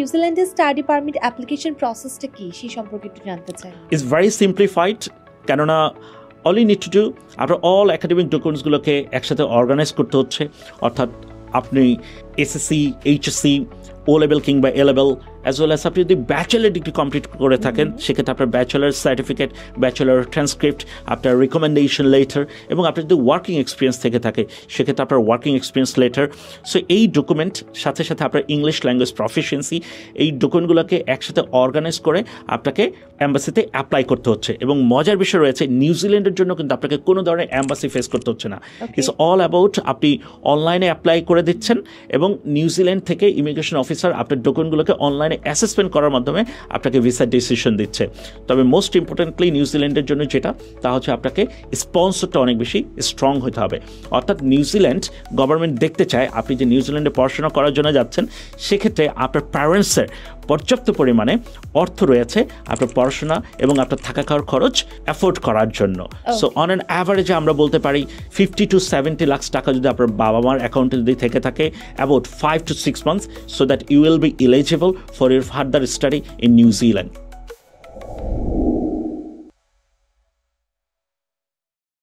নিউজিল্যান্ডের study permit application প্রসেসটা কি সেই সম্পর্কে একটু জানতে চাই। ইটস ভেরি সিম্পলিফাইড, কেননা all you need to do আপনার অল একাডেমিক ডকুমেন্টসগুলোকে একসাথে অর্গানাইজ করতে হচ্ছে। অর্থাৎ আপনি এসএসসি, এইচএসসি, ও লেভেল কিংবা এ লেভেল অ্যাজ ওয়েল অ্যাজ আপনি যদি ব্যাচেলার ডিগ্রি কমপ্লিট করে থাকেন সেক্ষেত্রে আপনার ব্যাচেলার সার্টিফিকেট, ব্যাচেলার ট্রান্সক্রিপ্ট, আপনার রিকমেন্ডেশন লেটার এবং আপনার যদি ওয়ার্কিং এক্সপিরিয়েন্স থেকে থাকে সেক্ষেত্রে আপনার ওয়ার্কিং এক্সপিরিয়েন্স লেটার। সো এই ডকুমেন্ট সাথে সাথে আপনার ইংলিশ ল্যাঙ্গুয়েজ প্রফিসিয়েন্সি, এই ডকুমেন্টগুলোকে একসাথে অর্গানাইজ করে আপনাকে অ্যাম্বাসিতে অ্যাপ্লাই করতে হচ্ছে। এবং মজার বিষয় রয়েছে, নিউজিল্যান্ডের জন্য কিন্তু আপনাকে কোনো ধরনের অ্যাম্বাসি ফেস করতে হচ্ছে না। ইটস অল অ্যাবাউট আপনি অনলাইনে অ্যাপ্লাই করে দিচ্ছেন এবং নিউজিল্যান্ড থেকে ইমিগ্রেশন অফিসার আপনার ডকুমেন্টগুলোকে অনলাইনে অ্যাসেসমেন্ট করার মাধ্যমে আপনাকে ভিসা ডিসিশন দিচ্ছে। তবে মোস্ট ইম্পর্টেন্টলি নিউজিল্যান্ডের জন্য যেটা, তা হচ্ছে আপনাকে স্পন্সরটা অনেক বেশি স্ট্রং হতে হবে। অর্থাৎ নিউজিল্যান্ড গভর্নমেন্ট দেখতে চায় আপনি যে নিউজিল্যান্ডে পড়াশোনা করার জন্য যাচ্ছেন সেক্ষেত্রে আপনার প্যারেন্টসের পর্যাপ্ত পরিমাণে অর্থ রয়েছে আপনার পড়াশোনা এবং আপনার থাকা খাওয়ার খরচ অ্যাফোর্ড করার জন্য। সো অন অ্যান অ্যাভারেজে আমরা বলতে পারি 50 to 70 লাখ টাকা যদি আপনার বাবা মার অ্যাকাউন্টে যদি থেকে থাকে, about 5 to 6 months, so that you will be eligible for your further study in New Zealand.